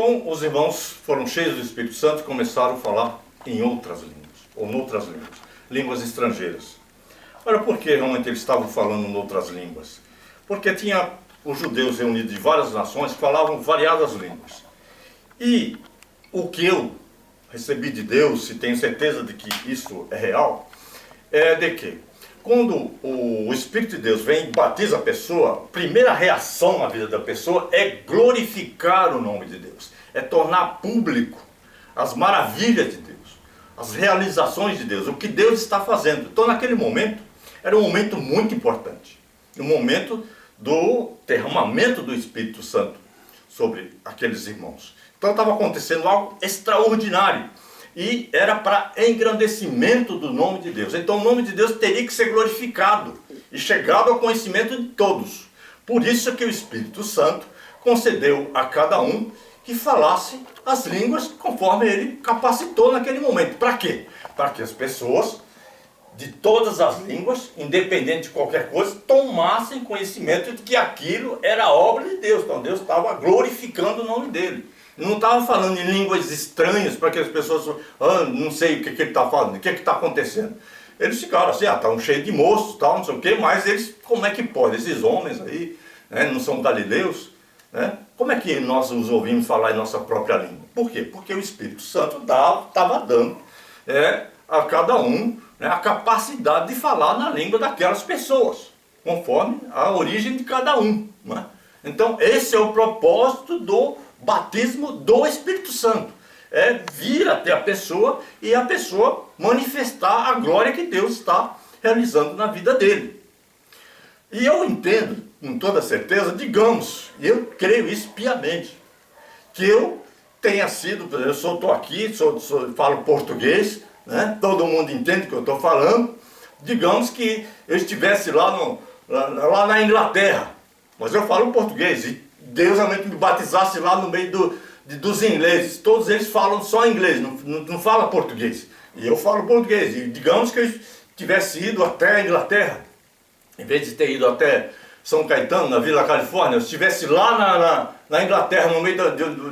Então os irmãos foram cheios do Espírito Santo e começaram a falar em outras línguas, ou noutras línguas, línguas estrangeiras. Ora, por que realmente eles estavam falando em outras línguas? Porque tinha os judeus reunidos de várias nações que falavam variadas línguas. E o que eu recebi de Deus, e tenho certeza de que isso é real, é de que quando o Espírito de Deus vem e batiza a pessoa, a primeira reação na vida da pessoa é glorificar o nome de Deus, é tornar público as maravilhas de Deus, as realizações de Deus, o que Deus está fazendo. Então naquele momento, era um momento muito importante, um momento do derramamento do Espírito Santo sobre aqueles irmãos. Então estava acontecendo algo extraordinário. E era para engrandecimento do nome de Deus. Então o nome de Deus teria que ser glorificado e chegado ao conhecimento de todos. Por isso que o Espírito Santo concedeu a cada um que falasse as línguas conforme ele capacitou naquele momento. Para quê? Para que as pessoas de todas as línguas, independente de qualquer coisa, tomassem conhecimento de que aquilo era obra de Deus. Então Deus estava glorificando o nome dele. Não estava falando em línguas estranhas para que as pessoas, não sei o que ele está falando, o que está acontecendo. Eles ficaram assim, estavam cheios de moços, tal, não sei o quê, mas eles, como é que pode? Esses homens aí, né, não são galileus, né? Como é que nós os ouvimos falar em nossa própria língua? Por quê? Porque o Espírito Santo estava dando a cada um, né, a capacidade de falar na língua daquelas pessoas, conforme a origem de cada um. Né? Então esse é o propósito do batismo do Espírito Santo, é vir até a pessoa e a pessoa manifestar a glória que Deus está realizando na vida dele. E eu entendo, com toda certeza, digamos, e eu creio isso piamente, que eu tenha sido, eu estou aqui, falo português, né? Todo mundo entende o que eu estou falando, digamos que eu estivesse lá na Inglaterra, mas eu falo português, e Deus realmente me batizasse lá no meio dos ingleses. Todos eles falam só inglês, não fala português. E eu falo português. E digamos que eu tivesse ido até a Inglaterra, em vez de ter ido até São Caetano, na Vila Califórnia, eu estivesse lá na Inglaterra, no meio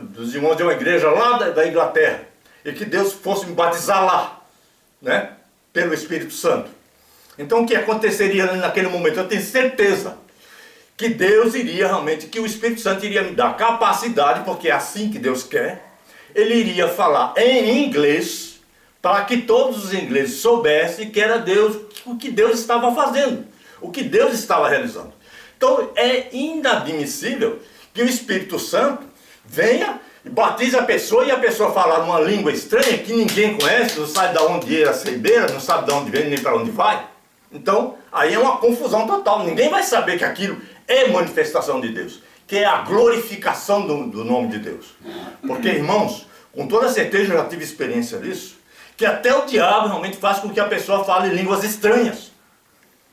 dos irmãos de uma igreja lá da Inglaterra, e que Deus fosse me batizar lá, né, pelo Espírito Santo. Então o que aconteceria naquele momento? Eu tenho certeza que Deus iria realmente, que o Espírito Santo iria me dar capacidade, porque é assim que Deus quer, ele iria falar em inglês, para que todos os ingleses soubessem que era Deus, o que Deus estava fazendo, o que Deus estava realizando. Então é inadmissível que o Espírito Santo venha e batize a pessoa e a pessoa falar uma língua estranha que ninguém conhece, não sabe de onde é a ceibeira, não sabe de onde vem nem para onde vai. Então aí é uma confusão total, ninguém vai saber que aquilo é manifestação de Deus, que é a glorificação do nome de Deus. Porque, irmãos, com toda certeza eu já tive experiência disso, que até o diabo realmente faz com que a pessoa fale línguas estranhas.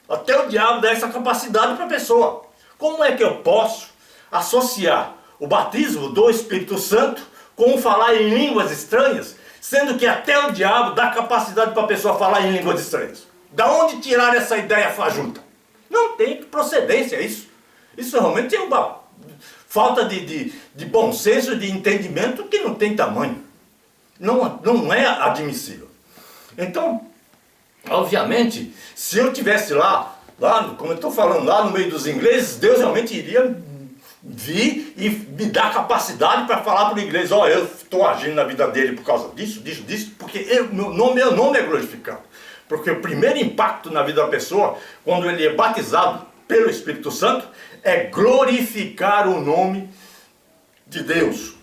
Até o diabo dá essa capacidade para a pessoa. Como é que eu posso associar o batismo do Espírito Santo com falar em línguas estranhas, sendo que até o diabo dá capacidade para a pessoa falar em línguas estranhas? Da onde tirar essa ideia fajuta? Não tem procedência isso. Isso realmente é uma falta de bom senso, de entendimento que não tem tamanho. Não é admissível. Então, obviamente, se eu estivesse lá, como eu estou falando, lá no meio dos ingleses, Deus realmente iria vir e me dar capacidade para falar para o inglês, eu estou agindo na vida dele por causa disso, porque meu nome é glorificado. Porque o primeiro impacto na vida da pessoa, quando ele é batizado pelo Espírito Santo, é glorificar o nome de Deus.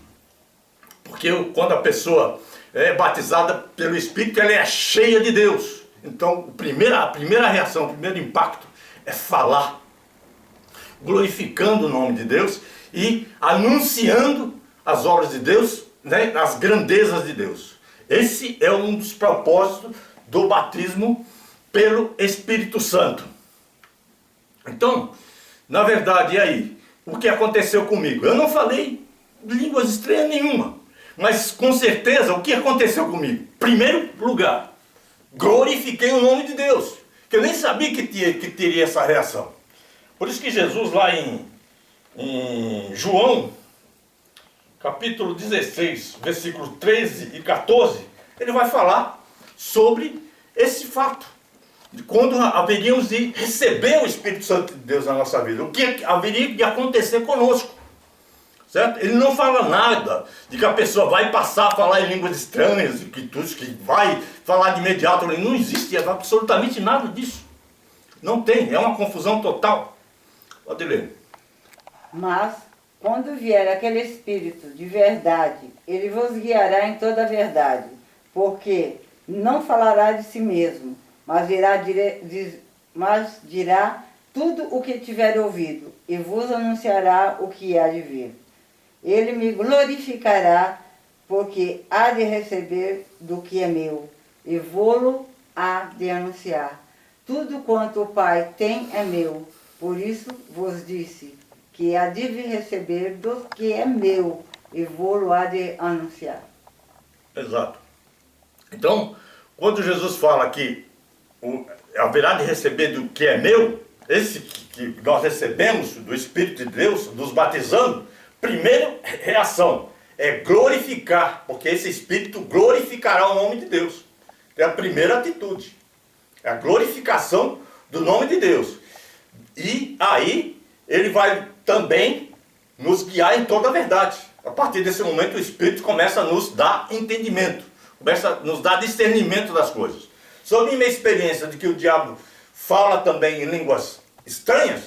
Porque quando a pessoa é batizada pelo Espírito, ela é cheia de Deus. Então a primeira reação, o primeiro impacto é falar, glorificando o nome de Deus e anunciando as obras de Deus, né, as grandezas de Deus. Esse é um dos propósitos do batismo pelo Espírito Santo. Então, na verdade, e aí? O que aconteceu comigo? Eu não falei línguas estranhas nenhuma, mas com certeza o que aconteceu comigo? Primeiro lugar, glorifiquei o nome de Deus, que eu nem sabia que teria essa reação. Por isso que Jesus lá em João, capítulo 16, versículos 13 e 14, ele vai falar sobre esse fato, de quando haveríamos de receber o Espírito Santo de Deus na nossa vida, o que haveria de acontecer conosco, certo? Ele não fala nada de que a pessoa vai passar a falar em línguas estranhas, que vai falar de imediato, não existe absolutamente nada disso, não tem, é uma confusão total. Pode ler. Mas, quando vier aquele Espírito de verdade, ele vos guiará em toda a verdade, porque não falará de si mesmo, mas dirá tudo o que tiver ouvido, e vos anunciará o que há de vir. Ele me glorificará, porque há de receber do que é meu, e vô-lo há de anunciar. Tudo quanto o Pai tem é meu, por isso vos disse, que há de vir receber do que é meu, e vô-lo há de anunciar. Exato. Então, quando Jesus fala que haverá de receber do que é meu, esse que nós recebemos do Espírito de Deus, nos batizando, primeira reação é glorificar, porque esse Espírito glorificará o nome de Deus. É a primeira atitude, é a glorificação do nome de Deus. E aí, ele vai também nos guiar em toda a verdade. A partir desse momento, o Espírito começa a nos dar entendimento, começa a nos dar discernimento das coisas. Sobre minha experiência de que o diabo fala também em línguas estranhas,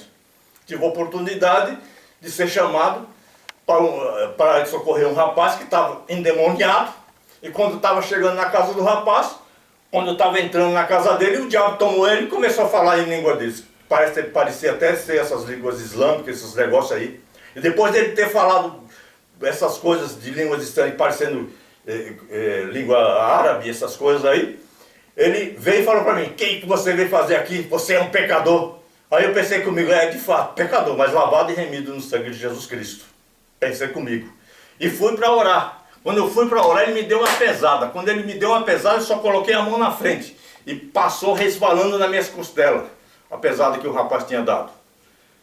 tive a oportunidade de ser chamado para socorrer um rapaz que estava endemoniado, e quando estava chegando na casa do rapaz, quando eu estava entrando na casa dele, o diabo tomou ele e começou a falar em língua deles. Parecia até ser essas línguas islâmicas, esses negócios aí. E depois dele ter falado essas coisas de línguas estranhas, parecendo língua árabe, essas coisas aí, ele veio e falou para mim: quem que você veio fazer aqui? Você é um pecador. Aí eu pensei comigo, de fato, pecador, mas lavado e remido no sangue de Jesus Cristo. Pensei comigo. E fui para orar. Quando eu fui para orar, ele me deu uma pesada. Quando ele me deu uma pesada, eu só coloquei a mão na frente. E passou resvalando nas minhas costelas, a pesada que o rapaz tinha dado.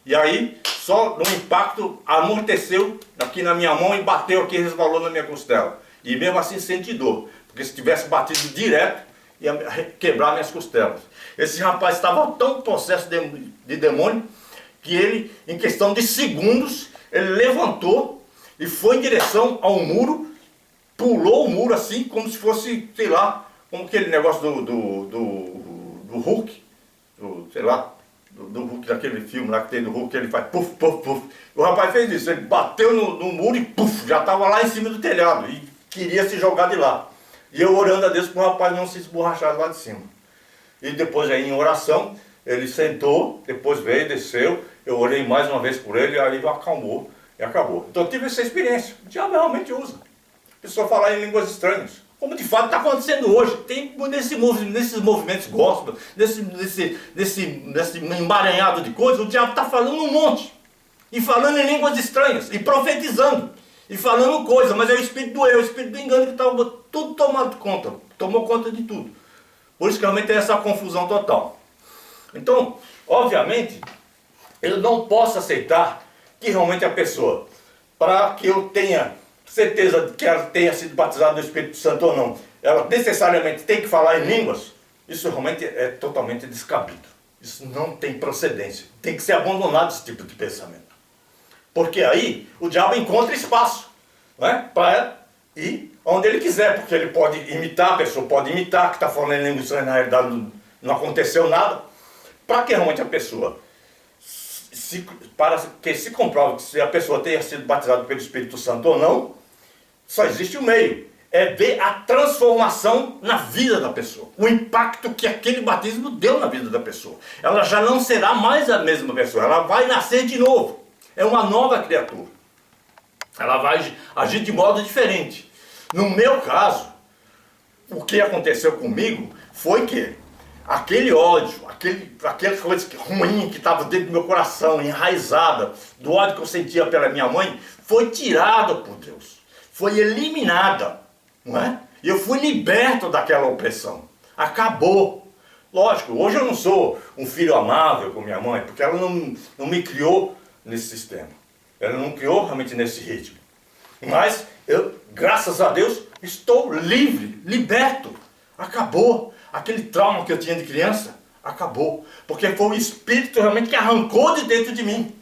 E aí, só no impacto, amorteceu aqui na minha mão e bateu aqui, resvalou na minha costela. E mesmo assim senti dor, porque se tivesse batido direto, ia quebrar minhas costelas. Esse rapaz estava tão possesso de demônio, que ele, em questão de segundos, ele levantou e foi em direção ao muro, pulou o muro assim, como se fosse, sei lá, como aquele negócio do Hulk, sei lá, do Hulk, daquele filme lá que tem do Hulk, que ele faz puf, puf, puf. O rapaz fez isso, ele bateu no muro e puf, já estava lá em cima do telhado e queria se jogar de lá. E eu orando a Deus para o rapaz não se esborrachar lá de cima. E depois aí em oração, ele sentou, depois veio, desceu, eu orei mais uma vez por ele, aí ele acalmou e acabou. Então eu tive essa experiência. O diabo realmente usa. A pessoa falar em línguas estranhas. Como de fato está acontecendo hoje. Tem nesses movimentos gospel, nesse emaranhado de coisas, o diabo está falando um monte. E falando em línguas estranhas, e profetizando, e falando coisas, mas é o espírito do erro, o espírito do engano que está tudo tomando conta, tomou conta de tudo. Por isso que realmente tem essa confusão total. Então, obviamente, eu não posso aceitar que realmente a pessoa, para que eu tenha certeza de que ela tenha sido batizada no Espírito Santo ou não, ela necessariamente tem que falar em línguas, isso realmente é totalmente descabido. Isso não tem procedência. Tem que ser abandonado esse tipo de pensamento. Porque aí o diabo encontra espaço, né, para ir onde ele quiser, porque ele pode imitar, a pessoa pode imitar, que está falando em língua estranha, na realidade não aconteceu nada, para que realmente a pessoa, para que se comprove que se a pessoa tenha sido batizada pelo Espírito Santo ou não, só existe um meio, é ver a transformação na vida da pessoa, o impacto que aquele batismo deu na vida da pessoa. Ela já não será mais a mesma pessoa, ela vai nascer de novo, é uma nova criatura, ela vai agir de modo diferente. No meu caso, o que aconteceu comigo foi que aquele ódio, aquela coisa ruim que estava dentro do meu coração, enraizada, do ódio que eu sentia pela minha mãe, foi tirada por Deus, foi eliminada, não é? E eu fui liberto daquela opressão, acabou. Lógico, hoje eu não sou um filho amável com minha mãe, porque ela não me criou nesse sistema, ela não criou realmente nesse ritmo. Mas eu, graças a Deus, estou livre, liberto. Acabou. Aquele trauma que eu tinha de criança, acabou. Porque foi o Espírito realmente que arrancou de dentro de mim.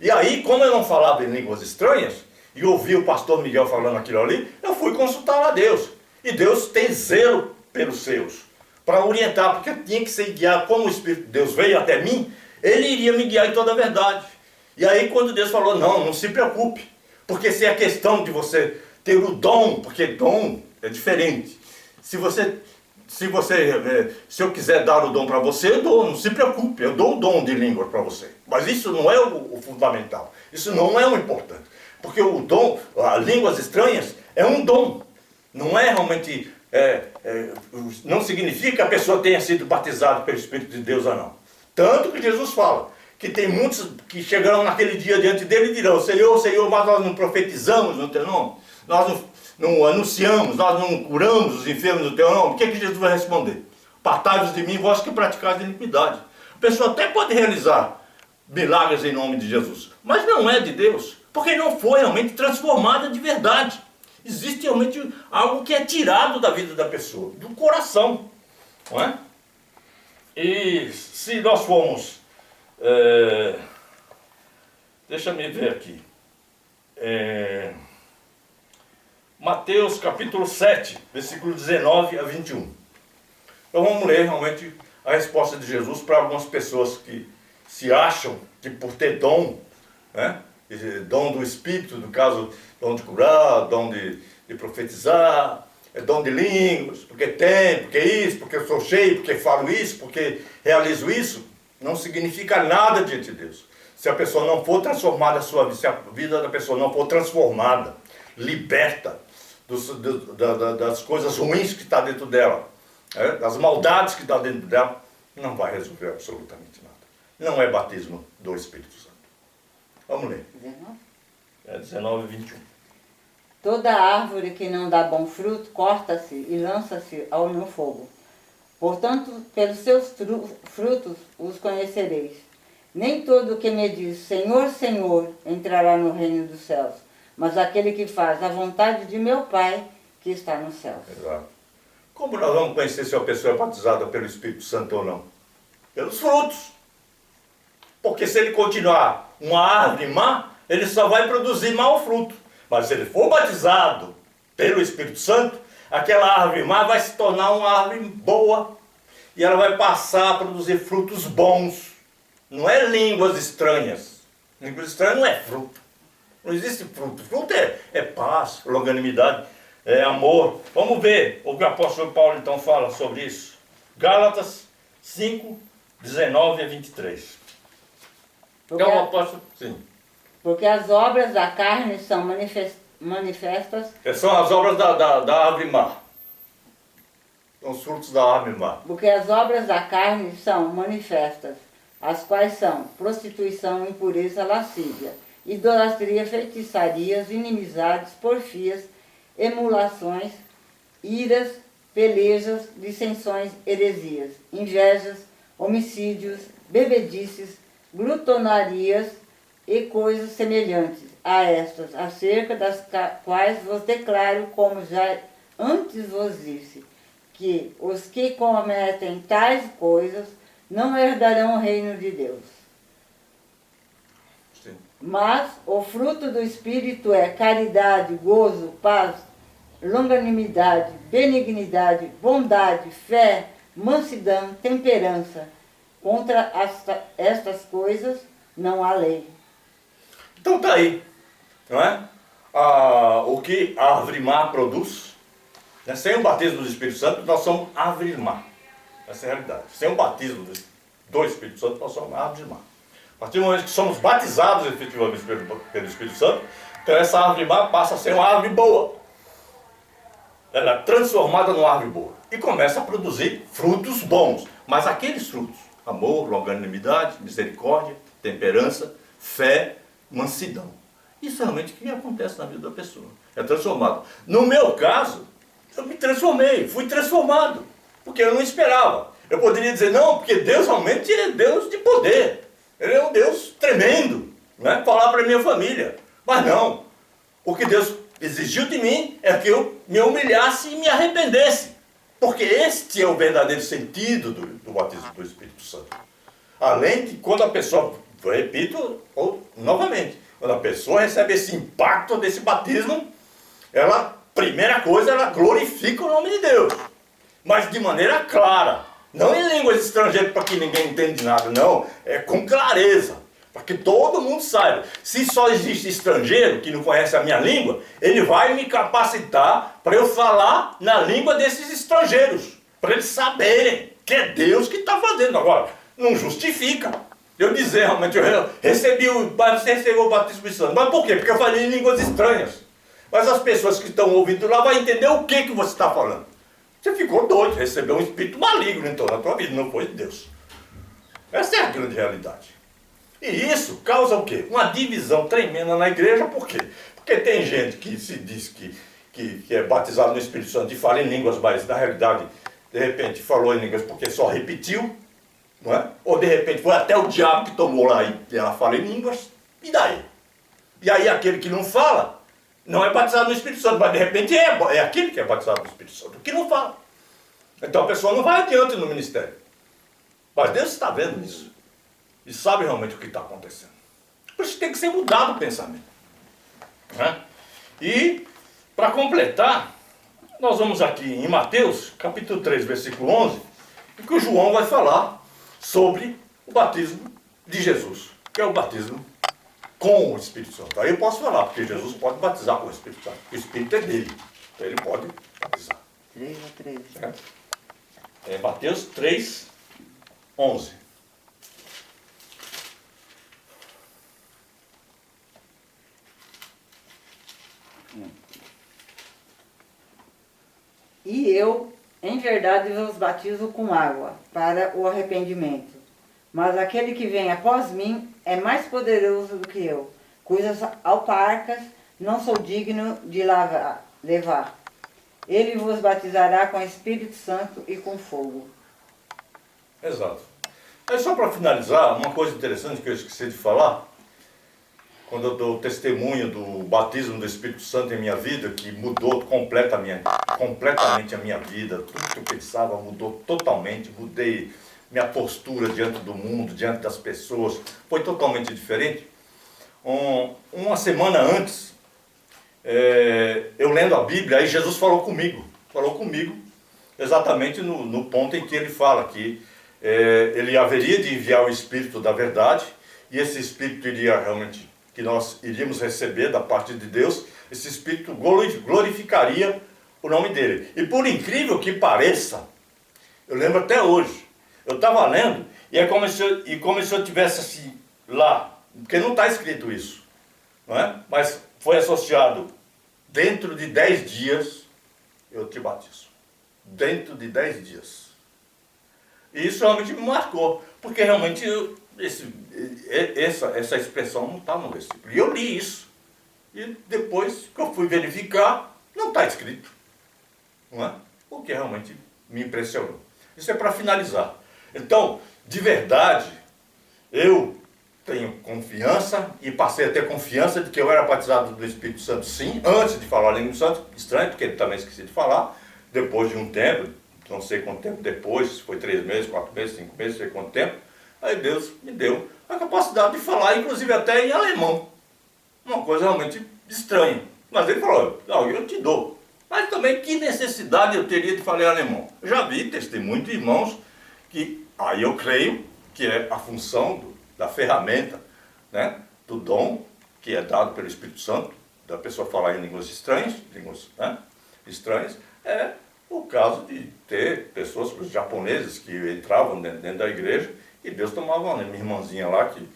E aí, como eu não falava em línguas estranhas, e ouvi o pastor Miguel falando aquilo ali, eu fui consultar a Deus. E Deus tem zelo pelos seus, para orientar, porque eu tinha que ser guiado. Como o Espírito de Deus veio até mim, ele iria me guiar em toda a verdade. E aí quando Deus falou, não se preocupe, porque se é questão de você ter o dom, porque dom é diferente. Se eu quiser dar o dom para você, eu dou, não se preocupe, eu dou o dom de língua para você. Mas isso não é o fundamental, isso não é o importante. Porque o dom, as línguas estranhas, é um dom. Não é realmente, não significa que a pessoa tenha sido batizada pelo Espírito de Deus ou não. Tanto que Jesus fala, que tem muitos que chegarão naquele dia diante dele e dirão, Senhor, Senhor, mas nós não profetizamos no teu nome, nós não anunciamos, nós não curamos os enfermos no teu nome. O que é que Jesus vai responder? Apartai-vos de mim, vós que praticais a iniquidade. A pessoa até pode realizar milagres em nome de Jesus, mas não é de Deus, porque não foi realmente transformada de verdade. Existe realmente algo que é tirado da vida da pessoa, do coração, não é? E se nós formos, deixa eu ver aqui, Mateus capítulo 7, versículo 19 a 21. Então vamos ler realmente a resposta de Jesus para algumas pessoas que se acham que por ter dom, né, dom do Espírito, no caso, dom de curar, dom de profetizar, dom de línguas, porque tem, porque isso, porque eu sou cheio, porque falo isso, porque realizo isso, não significa nada diante de Deus. Se a pessoa não for transformada, se a vida da pessoa não for transformada, liberta das coisas ruins que está dentro dela, das maldades que está dentro dela, não vai resolver absolutamente nada. Não é batismo do Espírito Santo. Vamos ler. 19 e 21. Toda árvore que não dá bom fruto, corta-se e lança-se no fogo. Portanto, pelos seus frutos os conhecereis. Nem todo o que me diz, Senhor, Senhor, entrará no reino dos céus, mas aquele que faz a vontade de meu Pai, que está nos céus. Exato. Como nós vamos conhecer se a pessoa é batizada pelo Espírito Santo ou não? Pelos frutos. Porque se ele continuar uma árvore má, ele só vai produzir mau fruto. Mas se ele for batizado pelo Espírito Santo, aquela árvore má vai se tornar uma árvore boa. E ela vai passar a produzir frutos bons. Não é línguas estranhas. Línguas estranhas não é fruto. Não existe fruto. Fruto é paz, longanimidade, é amor. Vamos ver o que o apóstolo Paulo então fala sobre isso. Gálatas 5, 19 a 23. Então o apóstolo... Sim. Porque as obras da carne são manifestas... São as obras da árvore má. São os frutos da árvore má. Porque as obras da carne são manifestas, as quais são prostituição, impureza, lascívia, idolatria, feitiçarias, inimizades, porfias, emulações, iras, pelejas, dissensões, heresias, invejas, homicídios, bebedices, glutonarias e coisas semelhantes a estas, acerca das quais vos declaro, como já antes vos disse, que os que cometem tais coisas não herdarão o reino de Deus. Sim. Mas o fruto do Espírito é caridade, gozo, paz, longanimidade, benignidade, bondade, fé, mansidão, temperança. Contra estas coisas não há lei. Então tá aí, não é? O que a árvore má produz, né? Sem o batismo do Espírito Santo, nós somos árvore má. Essa é a realidade. Sem o batismo do Espírito Santo, nós somos árvore má. A partir do momento que somos batizados efetivamente pelo Espírito Santo, então essa árvore má passa a ser uma árvore boa. Ela é transformada numa árvore boa. E começa a produzir frutos bons. Mas aqueles frutos, amor, longanimidade, misericórdia, temperança, fé, mansidão. Isso é realmente o que acontece na vida da pessoa. É transformado. No meu caso, eu me transformei, fui transformado. Porque eu não esperava. Eu poderia dizer, não, porque Deus realmente é Deus de poder. Ele é um Deus tremendo. Né? Falar para a minha família. Mas não. O que Deus exigiu de mim é que eu me humilhasse e me arrependesse. Porque este é o verdadeiro sentido do batismo do Espírito Santo. Além de quando a pessoa, repito novamente, quando a pessoa recebe esse impacto desse batismo, ela, primeira coisa, ela glorifica o nome de Deus. Mas de maneira clara. Não em línguas estrangeiras para que ninguém entenda nada, não. É com clareza. Para que todo mundo saiba. Se só existe estrangeiro que não conhece a minha língua, ele vai me capacitar para eu falar na língua desses estrangeiros. Para eles saberem que é Deus que está fazendo. Agora, não justifica eu dizer realmente, você recebeu o batismo do Santo. Mas por quê? Porque eu falei em línguas estranhas. Mas as pessoas que estão ouvindo lá vão entender o que você está falando. Você ficou doido, recebeu um espírito maligno então na tua vida, não foi de Deus. Essa é a grande realidade. E isso causa o quê? Uma divisão tremenda na igreja, por quê? Porque tem gente que se diz que é batizado no Espírito Santo e fala em línguas, mas na realidade, de repente, falou em línguas porque só repetiu, não é? Ou de repente foi até o diabo que tomou lá e ela fala em línguas, e daí? E aí aquele que não fala, não é batizado no Espírito Santo, mas de repente é aquele que é batizado no Espírito Santo, que não fala. Então a pessoa não vai adiante no ministério. Mas Deus está vendo isso. E sabe realmente o que está acontecendo. Por isso tem que ser mudado o pensamento. Né? E, para completar, nós vamos aqui em Mateus, capítulo 3, versículo 11, em que o João vai falar sobre o batismo de Jesus, que é o batismo com o Espírito Santo. Aí eu posso falar, porque Jesus pode batizar com o Espírito Santo. O Espírito é dele, então ele pode batizar. 3 ou 13. É Mateus 3, 11. E eu, em verdade, vos batizo com água, para o arrependimento. Mas aquele que vem após mim é mais poderoso do que eu, cujas alparcas não sou digno de levar. Ele vos batizará com Espírito Santo e com fogo. Exato. É só para finalizar, uma coisa interessante que eu esqueci de falar, quando eu dou testemunho do batismo do Espírito Santo em minha vida, que mudou completamente a minha vida, tudo que eu pensava mudou totalmente, mudei minha postura diante do mundo, diante das pessoas, foi totalmente diferente. Uma semana antes, eu lendo a Bíblia, aí Jesus falou comigo exatamente no ponto em que ele fala que ele haveria de enviar o Espírito da verdade, e esse Espírito iria realmente, que nós iríamos receber da parte de Deus, esse Espírito glorificaria o nome dele. E por incrível que pareça, eu lembro até hoje, eu estava lendo, e é como se eu tivesse assim, lá, porque não está escrito isso, não é? Mas foi associado, dentro de 10 dias, eu te batizo. Dentro de 10 dias. E isso realmente me marcou, porque realmente essa expressão não está no versículo. E eu li isso. E depois que eu fui verificar, não está escrito. Não é? O que realmente me impressionou. Isso é para finalizar. Então, de verdade, eu tenho confiança e passei a ter confiança de que eu era batizado do Espírito Santo, sim, antes de falar a língua santo, estranho, porque também esqueci de falar, depois de um tempo, não sei quanto tempo depois, se foi 3 meses, 4 meses, 5 meses, não sei quanto tempo, aí Deus me deu a capacidade de falar, inclusive até em alemão. Uma coisa realmente estranha. Mas ele falou, não, eu te dou. Mas também que necessidade eu teria de falar em alemão? Eu já vi testemunho de irmãos que, aí eu creio que é a função da ferramenta, né, do dom que é dado pelo Espírito Santo, da pessoa falar em línguas estranhas, é o caso de ter pessoas, os japoneses, que entravam dentro da igreja e Deus tomava uma irmãzinha lá que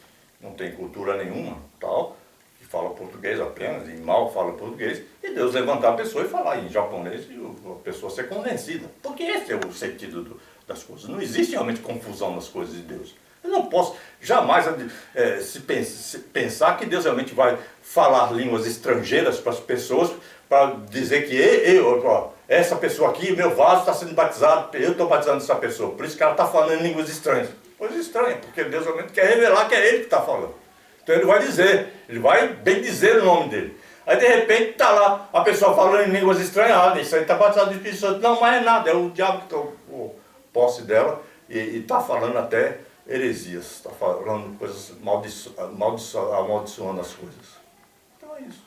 não tem cultura nenhuma, tal, que fala português apenas, e mal fala português, e Deus levantar a pessoa e falar em japonês e a pessoa ser convencida. Porque esse é o sentido das coisas. Não existe realmente confusão nas coisas de Deus. Eu não posso jamais pensar que Deus realmente vai falar línguas estrangeiras para as pessoas, para dizer que essa pessoa aqui, meu vaso está sendo batizado, eu estou batizando essa pessoa. Por isso que ela está falando em línguas estranhas. Coisa estranha, porque Deus realmente quer revelar que é Ele que está falando. Então Ele vai dizer, Ele vai bem dizer o nome dele. Aí de repente está lá a pessoa falando em línguas estranhadas, isso aí está batizado do Espírito Santo. Não, mas é nada, é o diabo que tomou posse dela e está falando até heresias, está falando coisas, amaldiçoando as coisas. Então é isso.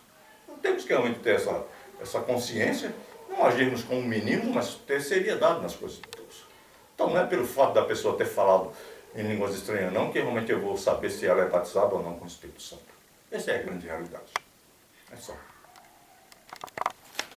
Não temos que realmente ter essa consciência, não agirmos como meninos, mas ter seriedade nas coisas de Deus. Então não é pelo fato da pessoa ter falado em línguas estranhas não, que realmente eu vou saber se ela é batizada ou não com o Espírito Santo. Essa é a grande realidade. É só.